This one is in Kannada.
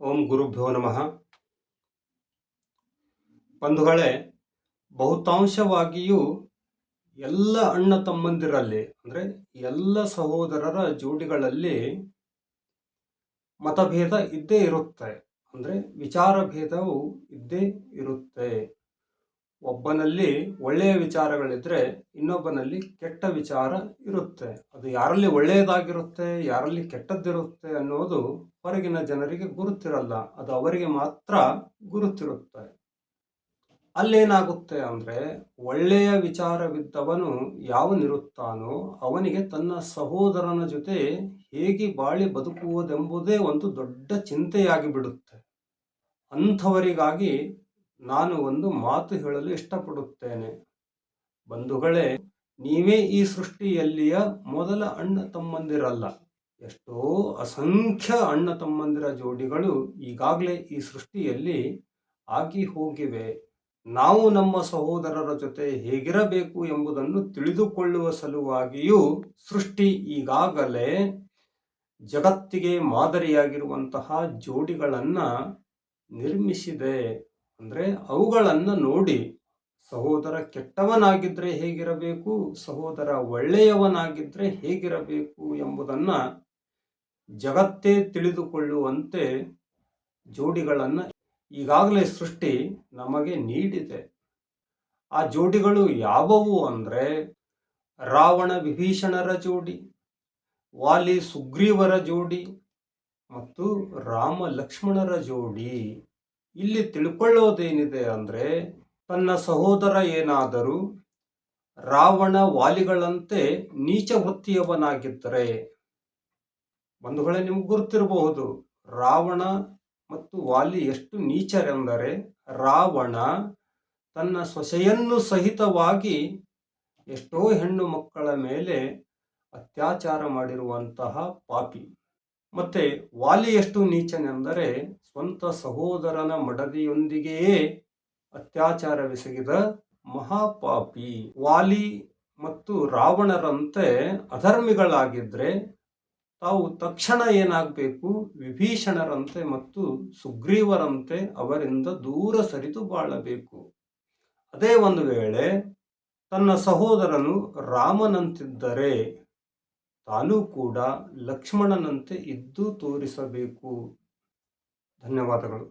ಓಂ ಗುರುಭ್ಯೋ ನಮಃ. ಬಂಧುಗಳೇ, ಬಹುತಾಂಶವಾಗಿಯೂ ಎಲ್ಲ ಅಣ್ಣ ತಮ್ಮಂದಿರಲ್ಲಿ ಅಂದರೆ ಎಲ್ಲ ಸಹೋದರರ ಜೋಡಿಗಳಲ್ಲಿ ಮತಭೇದ ಇದ್ದೇ ಇರುತ್ತೆ. ಅಂದರೆ ವಿಚಾರ ಭೇದವು ಇದ್ದೇ ಇರುತ್ತೆ. ಒಬ್ಬನಲ್ಲಿ ಒಳ್ಳೆಯ ವಿಚಾರಗಳಿದ್ರೆ ಇನ್ನೊಬ್ಬನಲ್ಲಿ ಕೆಟ್ಟ ವಿಚಾರ ಇರುತ್ತೆ. ಅದು ಯಾರಲ್ಲಿ ಒಳ್ಳೆಯದಾಗಿರುತ್ತೆ, ಯಾರಲ್ಲಿ ಕೆಟ್ಟದ್ದಿರುತ್ತೆ ಅನ್ನೋದು ಹೊರಗಿನ ಜನರಿಗೆ ಗುರುತಿರಲ್ಲ. ಅದು ಅವರಿಗೆ ಮಾತ್ರ ಗುರುತಿರುತ್ತೆ. ಅಲ್ಲೇನಾಗುತ್ತೆ ಅಂದರೆ, ಒಳ್ಳೆಯ ವಿಚಾರವಿದ್ದವನು ಯಾವನಿರುತ್ತಾನೋ ಅವನಿಗೆ ತನ್ನ ಸಹೋದರನ ಜೊತೆ ಹೇಗೆ ಬಾಳಿ ಬದುಕುವುದೆಂಬುದೇ ಒಂದು ದೊಡ್ಡ ಚಿಂತೆಯಾಗಿ ಬಿಡುತ್ತೆ. ಅಂಥವರಿಗಾಗಿ ನಾನು ಒಂದು ಮಾತು ಹೇಳಲು ಇಷ್ಟಪಡುತ್ತೇನೆ. ಬಂಧುಗಳೇ, ನೀವೇ ಈ ಸೃಷ್ಟಿಯಲ್ಲಿಯ ಮೊದಲ ಅಣ್ಣ ತಮ್ಮಂದಿರಲ್ಲ. ಎಷ್ಟೋ ಅಸಂಖ್ಯ ಅಣ್ಣ ತಮ್ಮಂದಿರ ಜೋಡಿಗಳು ಈಗಾಗಲೇ ಈ ಸೃಷ್ಟಿಯಲ್ಲಿ ಆಗಿ ಹೋಗಿವೆ. ನಾವು ನಮ್ಮ ಸಹೋದರರ ಜೊತೆ ಹೇಗಿರಬೇಕು ಎಂಬುದನ್ನು ತಿಳಿದುಕೊಳ್ಳುವ ಸಲುವಾಗಿಯೂ ಸೃಷ್ಟಿ ಈಗಾಗಲೇ ಜಗತ್ತಿಗೆ ಮಾದರಿಯಾಗಿರುವಂತಹ ಜೋಡಿಗಳನ್ನು ನಿರ್ಮಿಸಿದೆ. ಅಂದರೆ ಅವುಗಳನ್ನು ನೋಡಿ ಸಹೋದರ ಕೆಟ್ಟವನಾಗಿದ್ದರೆ ಹೇಗಿರಬೇಕು, ಸಹೋದರ ಒಳ್ಳೆಯವನಾಗಿದ್ದರೆ ಹೇಗಿರಬೇಕು ಎಂಬುದನ್ನು ಜಗತ್ತೇ ತಿಳಿದುಕೊಳ್ಳುವಂತೆ ಜೋಡಿಗಳನ್ನು ಈಗಾಗಲೇ ಸೃಷ್ಟಿ ನಮಗೆ ನೀಡಿದೆ. ಆ ಜೋಡಿಗಳು ಯಾವುವು ಅಂದರೆ, ರಾವಣ ವಿಭೀಷಣರ ಜೋಡಿ, ವಾಲಿ ಸುಗ್ರೀವರ ಜೋಡಿ ಮತ್ತು ರಾಮ ಲಕ್ಷ್ಮಣರ ಜೋಡಿ. ಇಲ್ಲಿ ತಿಳ್ಕೊಳ್ಳೋದೇನಿದೆ ಅಂದರೆ, ತನ್ನ ಸಹೋದರ ಏನಾದರೂ ರಾವಣ ವಾಲಿಗಳಂತೆ ನೀಚ ವೃತ್ತಿಯವನಾಗಿದ್ದರೆ, ಬಂಧುಗಳೇ ನಿಮ್ಗೆ ಗುರುತಿರಬಹುದು ರಾವಣ ಮತ್ತು ವಾಲಿ ಎಷ್ಟು ನೀಚರೆಂದರೆ, ರಾವಣ ತನ್ನ ಸೊಸೆಯನ್ನು ಸಹಿತವಾಗಿ ಎಷ್ಟೋ ಹೆಣ್ಣು ಮಕ್ಕಳ ಮೇಲೆ ಅತ್ಯಾಚಾರ ಮಾಡಿರುವಂತಹ ಪಾಪಿ. ಮತ್ತೆ ವಾಲಿ ಎಷ್ಟು ನೀಚನೆಂದರೆ, ಸ್ವಂತ ಸಹೋದರನ ಮಡದಿಯೊಂದಿಗೆಯೇ ಅತ್ಯಾಚಾರವೆಸಗಿದ ಮಹಾಪಾಪಿ. ವಾಲಿ ಮತ್ತು ರಾವಣರಂತೆ ಅಧರ್ಮಿಗಳಾಗಿದ್ದರೆ ತಾವು ತಕ್ಷಣ ಏನಾಗಬೇಕು, ವಿಭೀಷಣರಂತೆ ಮತ್ತು ಸುಗ್ರೀವರಂತೆ ಅವರಿಂದ ದೂರ ಸರಿದು ಬಾಳಬೇಕು. ಅದೇ ಒಂದು ವೇಳೆ ತನ್ನ ಸಹೋದರನು ರಾಮನಂತಿದ್ದರೆ ತಾನೂ ಕೂಡ ಲಕ್ಷ್ಮಣನಂತೆ ಇದ್ದು ತೋರಿಸಬೇಕು. ಧನ್ಯವಾದಗಳು.